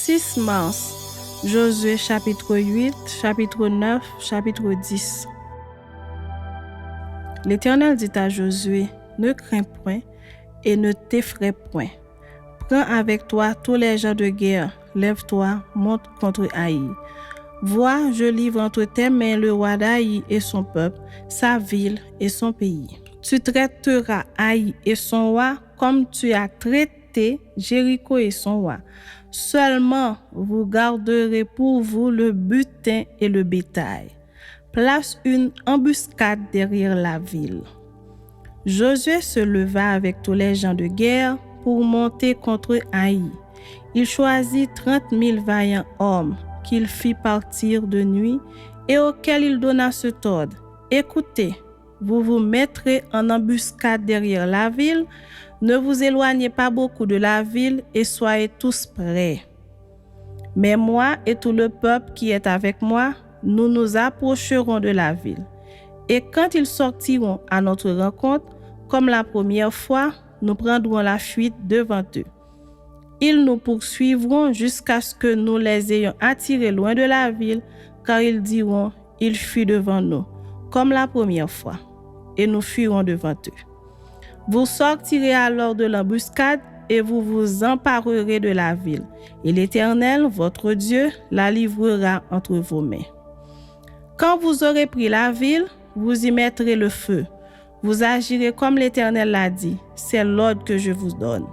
6 mars, Josué chapitre 8, chapitre 9, chapitre 10. L'Éternel dit à Josué, ne crains point et ne t'effraie point. Prends avec toi tous les gens de guerre, lève-toi, monte contre Haï. Vois, je livre entre tes mains le roi d'Haï et son peuple, sa ville et son pays. Tu traiteras Haï et son roi comme tu as traité Jéricho et son roi. Seulement, vous garderez pour vous le butin et le bétail. Place une embuscade derrière la ville. Josué se leva avec tous les gens de guerre pour monter contre Haï. Il choisit 30 000 vaillants hommes qu'il fit partir de nuit et auxquels il donna cet ordre. Écoutez, vous vous mettrez en embuscade derrière la ville, ne vous éloignez pas beaucoup de la ville et soyez tous prêts. Mais moi et tout le peuple qui est avec moi, nous nous approcherons de la ville. Et quand ils sortiront à notre rencontre, comme la première fois, nous prendrons la fuite devant eux. Ils nous poursuivront jusqu'à ce que nous les ayons attirés loin de la ville, car ils diront, il fuit devant nous, comme la première fois, et nous fuirons devant eux. Vous sortirez alors de l'embuscade et vous vous emparerez de la ville, et l'Éternel, votre Dieu, la livrera entre vos mains. Quand vous aurez pris la ville, vous y mettrez le feu. Vous agirez comme l'Éternel l'a dit, c'est l'ordre que je vous donne.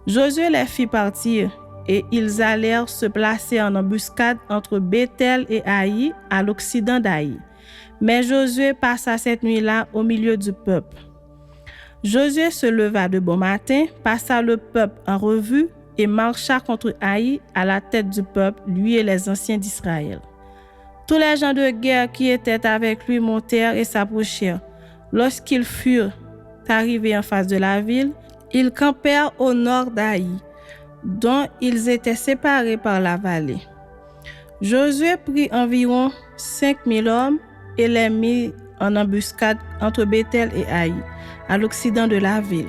Josué les fit partir et ils allèrent se placer en embuscade entre Béthel et Haï à l'occident d'Haï. Mais Josué passa cette nuit-là au milieu du peuple. Josué se leva de bon matin, passa le peuple en revue et marcha contre Haï à la tête du peuple, lui et les anciens d'Israël. Tous les gens de guerre qui étaient avec lui montèrent et s'approchèrent. Lorsqu'ils furent arrivés en face de la ville, ils campèrent au nord d'Haï, dont ils étaient séparés par la vallée. Josué prit environ 5 000 hommes et les mit en embuscade entre Béthel et Haï, à l'occident de la ville.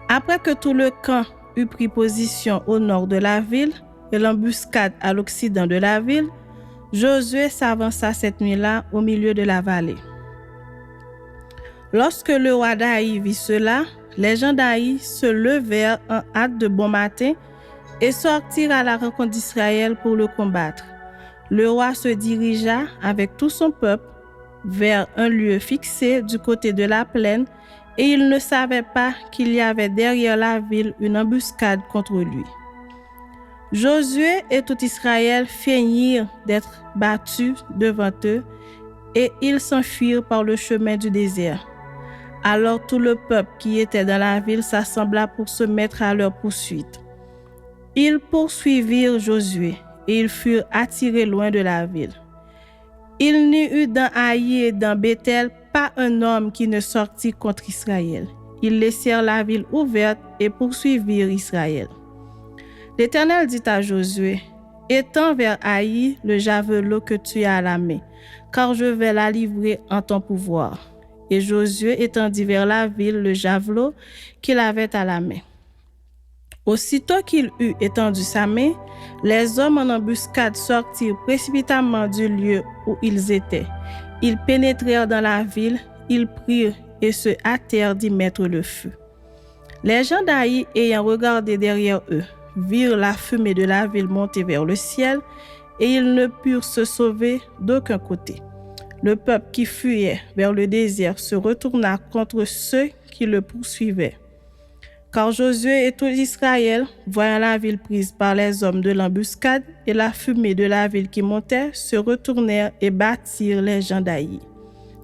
Après que tout le camp eut pris position au nord de la ville et l'embuscade à l'occident de la ville, Josué s'avança cette nuit-là au milieu de la vallée. Lorsque le roi d'Haï vit cela, les gens d'Haï se levèrent en hâte de bon matin et sortirent à la rencontre d'Israël pour le combattre. Le roi se dirigea avec tout son peuple vers un lieu fixé du côté de la plaine et il ne savait pas qu'il y avait derrière la ville une embuscade contre lui. Josué et tout Israël feignirent d'être battus devant eux et ils s'enfuirent par le chemin du désert. Alors tout le peuple qui était dans la ville s'assembla pour se mettre à leur poursuite. Ils poursuivirent Josué et ils furent attirés loin de la ville. Il n'y eut dans Haï et dans Béthel pas un homme qui ne sortit contre Israël. Ils laissèrent la ville ouverte et poursuivirent Israël. L'Éternel dit à Josué, « Étends vers Haï le javelot que tu as à la main, car je vais la livrer en ton pouvoir. » Et Josué étendit vers la ville le javelot qu'il avait à la main. Aussitôt qu'il eut étendu sa main, les hommes en embuscade sortirent précipitamment du lieu où ils étaient. Ils pénétrèrent dans la ville, ils prirent et se hâtèrent d'y mettre le feu. Les gens d'Haï, ayant regardé derrière eux, virent la fumée de la ville monter vers le ciel et ils ne purent se sauver d'aucun côté. Le peuple qui fuyait vers le désert se retourna contre ceux qui le poursuivaient. Car Josué et tout Israël, voyant la ville prise par les hommes de l'embuscade et la fumée de la ville qui montait, se retournèrent et battirent les gens d'Haï.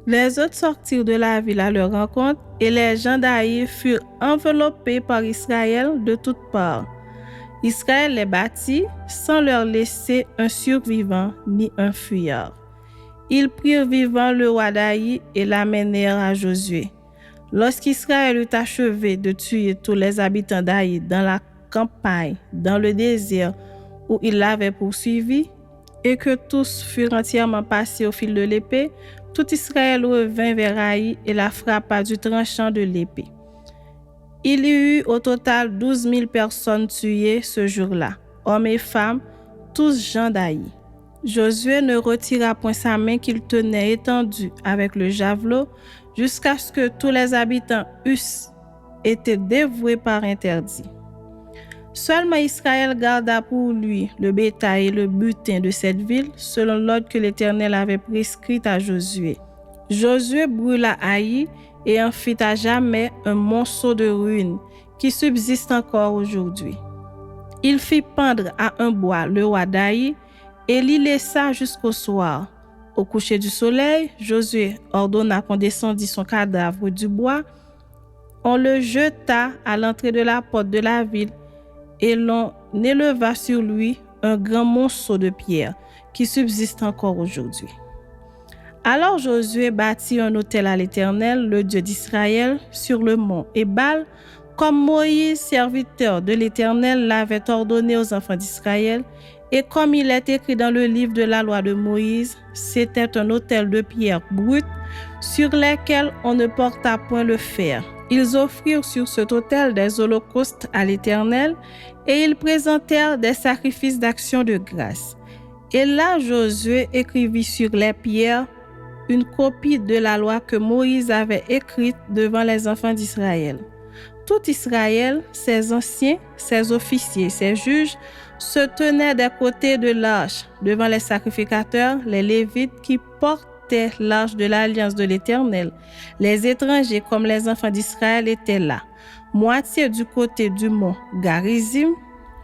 Les autres sortirent de la ville à leur rencontre et les gens d'Haï furent enveloppés par Israël de toutes parts. Israël les battit sans leur laisser un survivant ni un fuyard. Ils prirent vivant le roi d'Haï et l'amenèrent à Josué. Lorsqu'Israël eut achevé de tuer tous les habitants d'Haï dans la campagne, dans le désert où il l'avait poursuivi, et que tous furent entièrement passés au fil de l'épée, tout Israël revint vers Haï et la frappa du tranchant de l'épée. Il y eut au total 12 000 personnes tuées ce jour-là. hommes et femmes, tous gens d'Aï. Josué ne retira point sa main qu'il tenait étendue avec le javelot jusqu'à ce que tous les habitants eussent été dévoués par interdit. Seulement Israël garda pour lui le bétail et le butin de cette ville, selon l'ordre que l'Éternel avait prescrit à Josué. Josué brûla Haï et en fit à jamais un monceau de ruines qui subsiste encore aujourd'hui. Il fit pendre à un bois le roi d'Haï et l'y laissa jusqu'au soir. Au coucher du soleil, Josué ordonna qu'on descendît son cadavre du bois. On le jeta à l'entrée de la porte de la ville et l'on éleva sur lui un grand monceau de pierre qui subsiste encore aujourd'hui. Alors Josué bâtit un autel à l'Éternel, le Dieu d'Israël, sur le mont Ébal, comme Moïse, serviteur de l'Éternel, l'avait ordonné aux enfants d'Israël, et comme il est écrit dans le livre de la loi de Moïse, c'était un autel de pierre brute sur lesquels on ne porta point le fer. Ils offrirent sur cet autel des holocaustes à l'Éternel et ils présentèrent des sacrifices d'action de grâce. Et là, Josué écrivit sur les pierres une copie de la loi que Moïse avait écrite devant les enfants d'Israël. Tout Israël, ses anciens, ses officiers, ses juges, se tenaient des côtés de l'arche devant les sacrificateurs, les Lévites qui portaient l'arche de l'alliance de l'Éternel. Les étrangers comme les enfants d'Israël étaient là, moitié du côté du mont Garizim,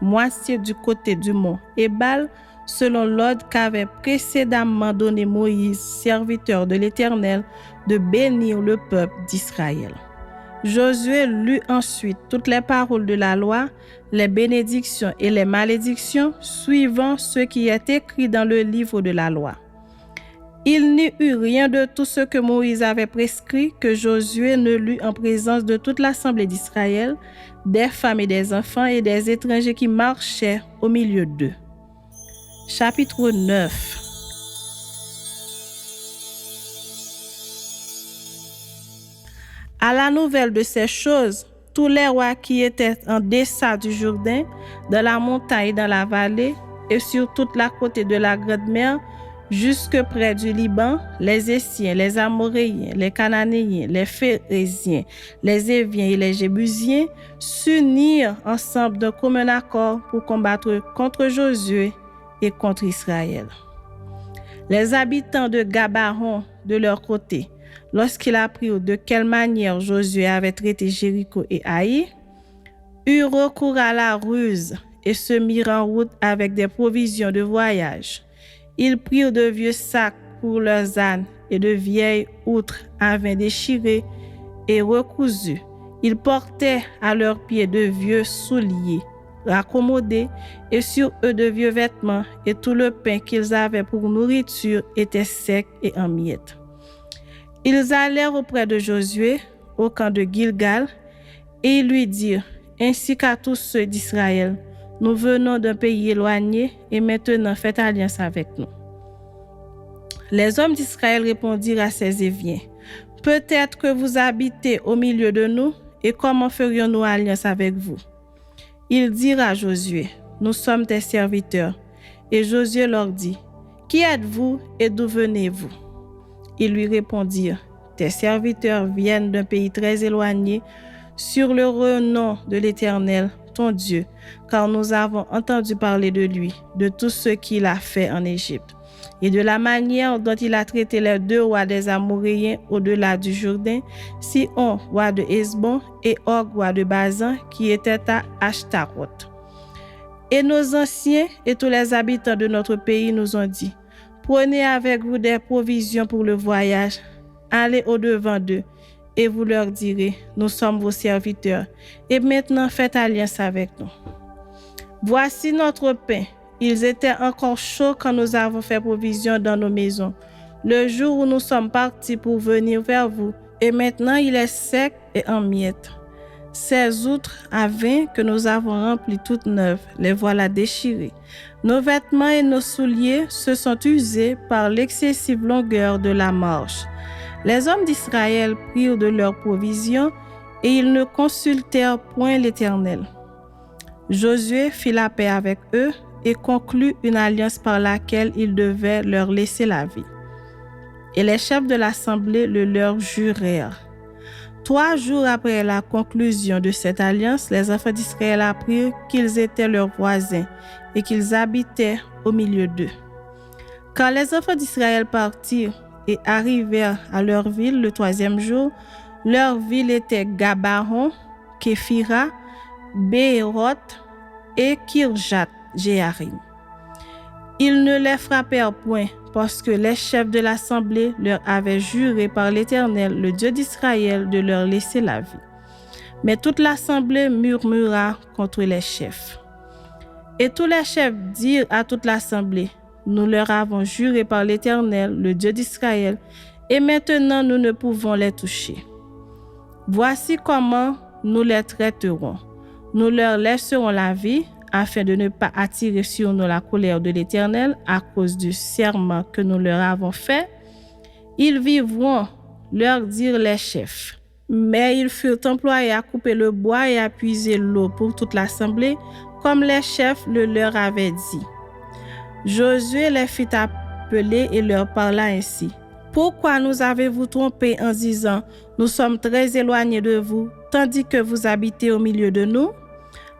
moitié du côté du mont Ébal, selon l'ordre qu'avait précédemment donné Moïse, serviteur de l'Éternel, de bénir le peuple d'Israël. Josué lut ensuite toutes les paroles de la loi, les bénédictions et les malédictions, suivant ce qui est écrit dans le livre de la loi. Il n'y eut rien de tout ce que Moïse avait prescrit que Josué ne lut en présence de toute l'assemblée d'Israël, des femmes et des enfants et des étrangers qui marchaient au milieu d'eux. Chapitre 9. À la nouvelle de ces choses, tous les rois qui étaient en deçà du Jourdain, dans la montagne et dans la vallée, et sur toute la côte de la grande mer, jusque près du Liban, les Essiens, les Amoréens, les Cananéens, les Phérésiens, les Éviens et les Jébusiens s'unirent ensemble d'un commun accord pour combattre contre Josué et contre Israël. Les habitants de Gabaron, de leur côté, lorsqu'ils apprirent de quelle manière Josué avait traité Jéricho et Haï, eurent recours à la ruse et se mirent en route avec des provisions de voyage. Ils prirent de vieux sacs pour leurs ânes et de vieilles outres à vin déchirées et recousues. Ils portaient à leurs pieds de vieux souliers raccommodés et sur eux de vieux vêtements, et tout le pain qu'ils avaient pour nourriture était sec et en miettes. Ils allèrent auprès de Josué au camp de Gilgal et ils lui dirent, ainsi qu'à tous ceux d'Israël, nous venons d'un pays éloigné et maintenant faites alliance avec nous. Les hommes d'Israël répondirent à ces Éviens, peut-être que vous habitez au milieu de nous et comment ferions-nous alliance avec vous? Ils dirent à Josué, nous sommes tes serviteurs. Et Josué leur dit, qui êtes-vous et d'où venez-vous? Ils lui répondirent, tes serviteurs viennent d'un pays très éloigné, sur le renom de l'Éternel, ton Dieu, car nous avons entendu parler de lui, de tout ce qu'il a fait en Égypte, et de la manière dont il a traité les deux rois des Amoréens au-delà du Jourdain, Sihon, roi de Hesbon, et Og, roi de Bazan, qui était à Ashtaroth. Et nos anciens et tous les habitants de notre pays nous ont dit, prenez avec vous des provisions pour le voyage, allez au-devant d'eux, et vous leur direz, nous sommes vos serviteurs, et maintenant faites alliance avec nous. Voici notre pain. Ils étaient encore chauds quand nous avons fait provision dans nos maisons, le jour où nous sommes partis pour venir vers vous, et maintenant il est sec et en miettes. Ces outres à vin que nous avons remplies toutes neuves, les voilà déchirées. Nos vêtements et nos souliers se sont usés par l'excessive longueur de la marche. Les hommes d'Israël prirent de leurs provisions et ils ne consultèrent point l'Éternel. Josué fit la paix avec eux et conclut une alliance par laquelle il devait leur laisser la vie. Et les chefs de l'assemblée le leur jurèrent. 3 jours après la conclusion de cette alliance, les enfants d'Israël apprirent qu'ils étaient leurs voisins et qu'ils habitaient au milieu d'eux. Quand les enfants d'Israël partirent et arrivèrent à leur ville le 3e jour, leur ville était Gabaron, Képhira, Béhéroth et Kirjath-Jéarim. Ils ne les frappèrent point parce que les chefs de l'assemblée leur avaient juré par l'Éternel, le Dieu d'Israël, de leur laisser la vie. Mais toute l'assemblée murmura contre les chefs. Et tous les chefs dirent à toute l'assemblée, « Nous leur avons juré par l'Éternel, le Dieu d'Israël, et maintenant nous ne pouvons les toucher. Voici comment nous les traiterons. Nous leur laisserons la vie, afin de ne pas attirer sur nous la colère de l'Éternel à cause du serment que nous leur avons fait. Ils vivront, leur dirent les chefs. Mais ils furent employés à couper le bois et à puiser l'eau pour toute l'assemblée, comme les chefs le leur avaient dit. Josué les fit appeler et leur parla ainsi. Pourquoi nous avez-vous trompés en disant, nous sommes très éloignés de vous, tandis que vous habitez au milieu de nous?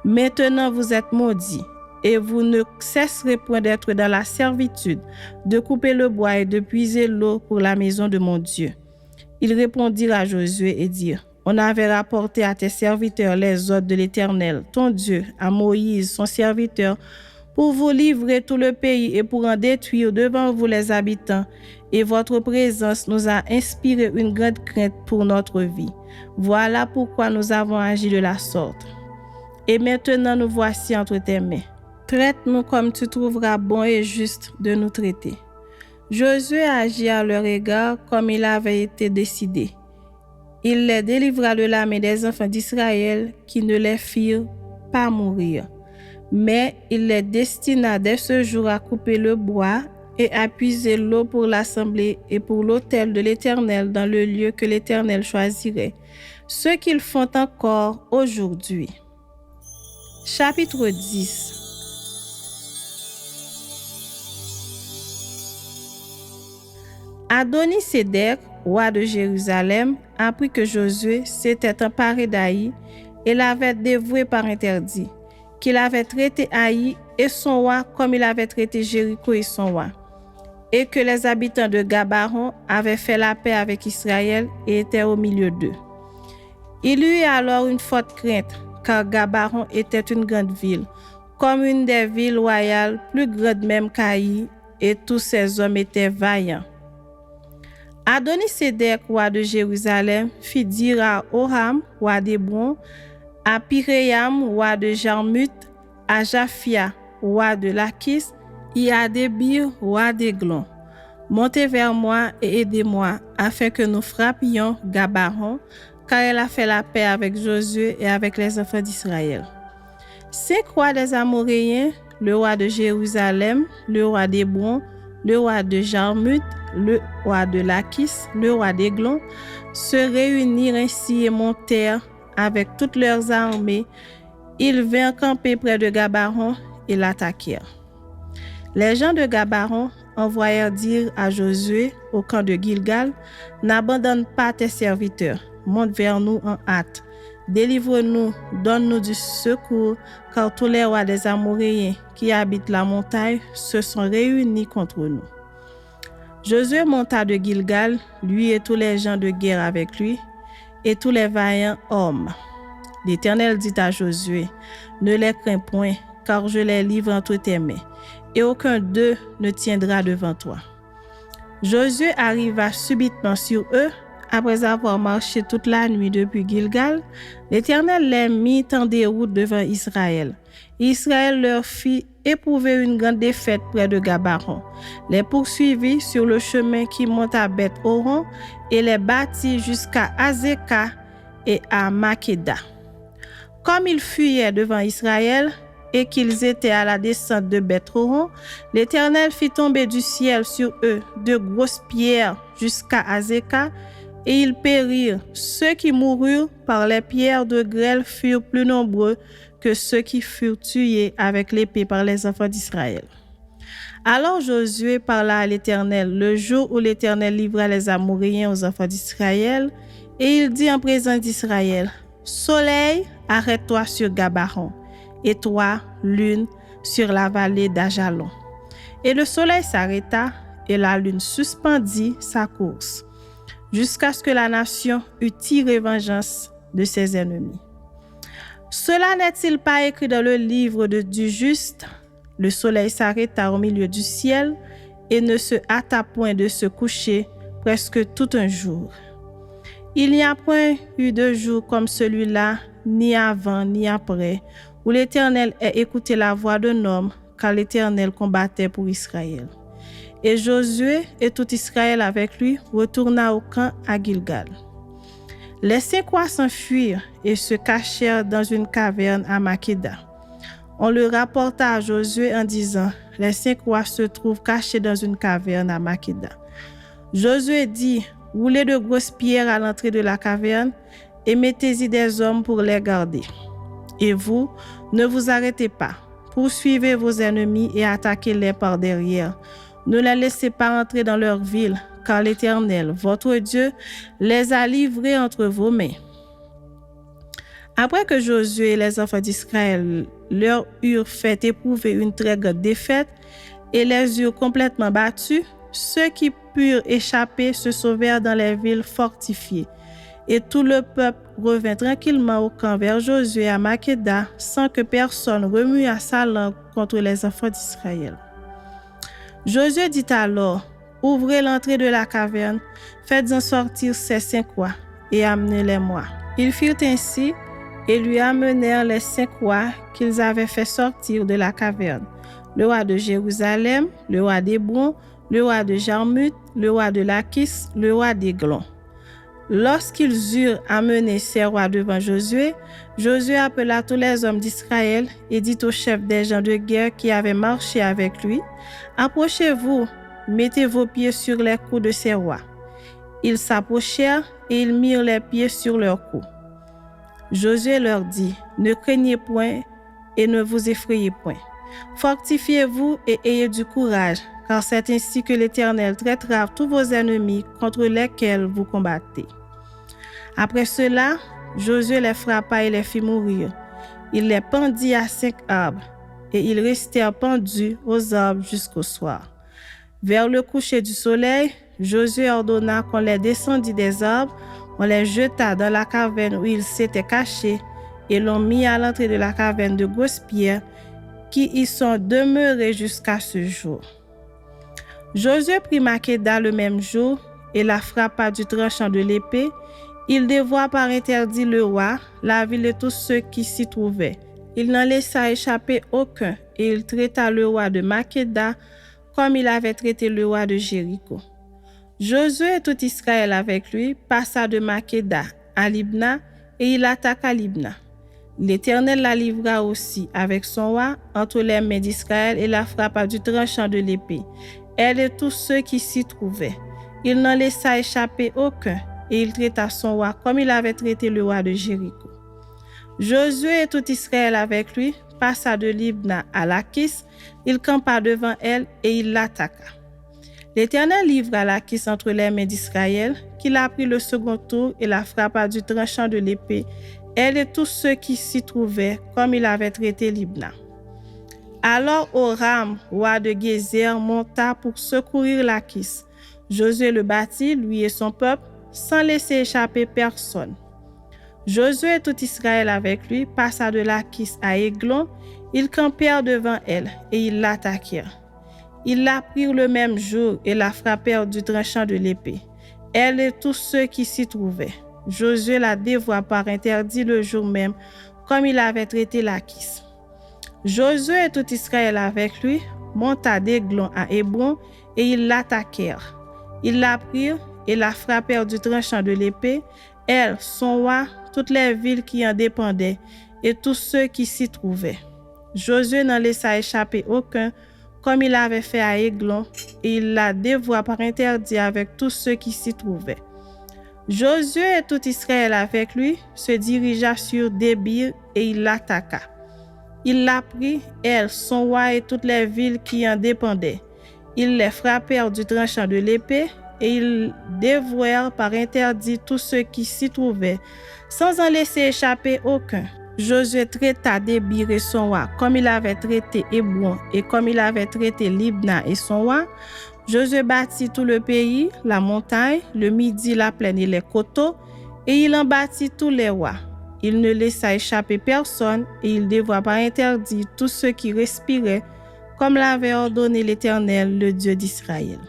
Maintenant vous êtes maudits, et vous ne cesserez point d'être dans la servitude, de couper le bois et de puiser l'eau pour la maison de mon Dieu. Ils répondirent à Josué et dirent, on avait rapporté à tes serviteurs les ordres de l'Éternel, ton Dieu, à Moïse, son serviteur, pour vous livrer tout le pays et pour en détruire devant vous les habitants. Et votre présence nous a inspiré une grande crainte pour notre vie. Voilà pourquoi nous avons agi de la sorte. Et maintenant nous voici entre tes mains. Traite-nous comme tu trouveras bon et juste de nous traiter. Josué agit à leur égard comme il avait été décidé. Il les délivra de la main des enfants d'Israël qui ne les firent pas mourir. Mais il les destina dès ce jour à couper le bois et à puiser l'eau pour l'assemblée et pour l'autel de l'Éternel dans le lieu que l'Éternel choisirait, ce qu'ils font encore aujourd'hui. Chapitre 10. Adoni-Sédec, roi de Jérusalem, apprit que Josué s'était emparé d'Aï et l'avait dévoué par interdit, qu'il avait traité Aï et son roi comme il avait traité Jéricho et son roi, et que les habitants de Gabaron avaient fait la paix avec Israël et étaient au milieu d'eux. Il eut alors une forte crainte, car Gabaron était une grande ville, comme une des villes royales, plus grande même qu'Aï, et tous ses hommes étaient vaillants. Adoni-Sédec, roi de Jérusalem, fit dire à Horam, roi d'Hébron, à Piréam, roi de Jarmuth, à Japhia, roi de Lachis, et à Débir, roi d'Églon, montez vers moi et aidez-moi, afin que nous frappions Gabaron, car elle a fait la paix avec Josué et avec les enfants d'Israël. 5 rois des Amoréens, le roi de Jérusalem, le roi d'Hébron, le roi de Jarmuth, le roi de Lachis, le roi d'Églon, se réunirent ainsi et montèrent avec toutes leurs armées. Ils vinrent camper près de Gabaron et l'attaquèrent. Les gens de Gabaron envoyèrent dire à Josué au camp de Gilgal, « N'abandonne pas tes serviteurs, monte vers nous en hâte. Délivre-nous, donne-nous du secours, car tous les rois des Amoréens qui habitent la montagne se sont réunis contre nous. » Josué monta de Gilgal, lui et tous les gens de guerre avec lui, et tous les vaillants hommes. L'Éternel dit à Josué, « Ne les crains point, car je les livre entre tes mains, et aucun d'eux ne tiendra devant toi. » Josué arriva subitement sur eux. Après avoir marché toute la nuit depuis Gilgal, l'Éternel les mit en déroute devant Israël. Israël leur fit éprouver une grande défaite près de Gabaron, les poursuivit sur le chemin qui monte à Beth-Horon et les battit jusqu'à Azekah et à Makeda. Comme ils fuyaient devant Israël et qu'ils étaient à la descente de Beth-Horon, l'Éternel fit tomber du ciel sur eux de grosses pierres jusqu'à Azekah et ils périrent. Ceux qui moururent par les pierres de grêle furent plus nombreux que ceux qui furent tués avec l'épée par les enfants d'Israël. Alors Josué parla à l'Éternel le jour où l'Éternel livra les Amoréens aux enfants d'Israël, et il dit en présence d'Israël: Soleil, arrête-toi sur Gabaron, et toi, lune, sur la vallée d'Ajalon. Et le soleil s'arrêta, et la lune suspendit sa course, jusqu'à ce que la nation eût tiré vengeance de ses ennemis. Cela n'est-il pas écrit dans le livre du juste? Le soleil s'arrêta au milieu du ciel et ne se hâta point de se coucher presque tout un jour. Il n'y a point eu de jour comme celui-là, ni avant ni après, où l'Éternel ait écouté la voix d'un homme, car l'Éternel combattait pour Israël. Et Josué et tout Israël avec lui retourna au camp à Gilgal. Les 5 rois s'enfuirent et se cachèrent dans une caverne à Makéda. On le rapporta à Josué en disant: Les 5 rois se trouvent cachés dans une caverne à Makéda. Josué dit: Roulez de grosses pierres à l'entrée de la caverne et mettez-y des hommes pour les garder. Et vous, ne vous arrêtez pas. Poursuivez vos ennemis et attaquez-les par derrière. Ne les laissez pas entrer dans leur ville, car l'Éternel, votre Dieu, les a livrés entre vos mains. Après que Josué et les enfants d'Israël leur eurent fait éprouver une très grande défaite et les eurent complètement battus, ceux qui purent échapper se sauvèrent dans les villes fortifiées. Et tout le peuple revint tranquillement au camp vers Josué à Makéda, sans que personne remuât sa langue contre les enfants d'Israël. Josué dit alors: Ouvrez l'entrée de la caverne, faites-en sortir ces 5 rois et amenez-les-moi. Ils firent ainsi et lui amenèrent les 5 rois qu'ils avaient fait sortir de la caverne: le roi de Jérusalem, le roi d'Hébron, le roi de Jarmuth, le roi de Lachis, le roi d'Églon. Lorsqu'ils eurent amené ces rois devant Josué, Josué appela tous les hommes d'Israël et dit aux chefs des gens de guerre qui avaient marché avec lui: Approchez-vous, mettez vos pieds sur les coups de ces rois. Ils s'approchèrent et ils mirent les pieds sur leurs coups. Josué leur dit: Ne craignez point et ne vous effrayez point. Fortifiez-vous et ayez du courage, car c'est ainsi que l'Éternel traitera tous vos ennemis contre lesquels vous combattez. Après cela, Josué les frappa et les fit mourir. Il les pendit à 5 arbres, et ils restèrent pendus aux arbres jusqu'au soir. Vers le coucher du soleil, Josué ordonna qu'on les descendît des arbres, on les jeta dans la caverne où ils s'étaient cachés, et l'on mit à l'entrée de la caverne de grosses pierres qui y sont demeurées jusqu'à ce jour. Josué prit Makéda le même jour et la frappa du tranchant de l'épée. Il dévoa par interdit le roi, la ville et tous ceux qui s'y trouvaient. Il n'en laissa échapper aucun, et il traita le roi de Makéda comme il avait traité le roi de Jéricho. Josué et tout Israël avec lui passa de Makéda à Libna, et il attaqua Libna. L'Éternel la livra aussi avec son roi entre les mains d'Israël et la frappa du tranchant de l'épée, elle et tous ceux qui s'y trouvaient. Il n'en laissa échapper aucun, et il traita son roi comme il avait traité le roi de Jéricho. Josué et tout Israël avec lui passa de Libna à Lachis, il campa devant elle et il l'attaqua. L'Éternel livra Lachis entre les mains d'Israël, qui la prit le second tour et la frappa du tranchant de l'épée, elle et tous ceux qui s'y trouvaient, comme il avait traité Libna. Alors Horam, roi de Gézer, monta pour secourir Lachis. Josué le battit, lui et son peuple, sans laisser échapper personne. Josué et tout Israël avec lui passa de Lachis à Églon, ils campèrent devant elle et ils l'attaquèrent. Ils la prirent le même jour et la frappèrent du tranchant de l'épée, elle et tous ceux qui s'y trouvaient. Josué la dévoua par interdit le jour même, comme il avait traité Lachis. Josué et tout Israël avec lui monta d'Églon à Hébron et ils l'attaquèrent. Ils la prirent et la frappèrent du tranchant de l'épée, elle, son roi, toutes les villes qui en dépendaient et tous ceux qui s'y trouvaient. Josué n'en laissa échapper aucun, comme il avait fait à Églon, et il la dévoua par interdit avec tous ceux qui s'y trouvaient. Josué et tout Israël avec lui se dirigea sur Débir et il l'attaqua. Il la prit, elle, son roi et toutes les villes qui en dépendaient. Ils les frappèrent du tranchant de l'épée et ils dévouèrent par interdit tous ceux qui s'y trouvaient, sans en laisser échapper aucun. Josué traita Débir et son roi comme il avait traité Hébron et comme il avait traité Libna et son roi. Josué bâtit tout le pays, la montagne, le midi, la plaine et les coteaux, et il en bâtit tous les rois. Il ne laissa échapper personne, et il dévoua par interdit tous ceux qui respiraient, comme l'avait ordonné l'Éternel, le Dieu d'Israël.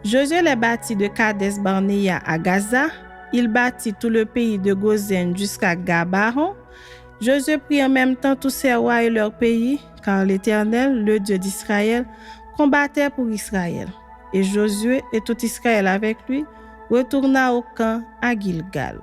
Josué les bâtit de Kades Barnéa à Gaza. Il bâtit tout le pays de Gozen jusqu'à Gabaron. Josué prit en même temps tous ses rois et leurs pays, car l'Éternel, le Dieu d'Israël, combattait pour Israël. Et Josué et tout Israël avec lui retourna au camp à Gilgal.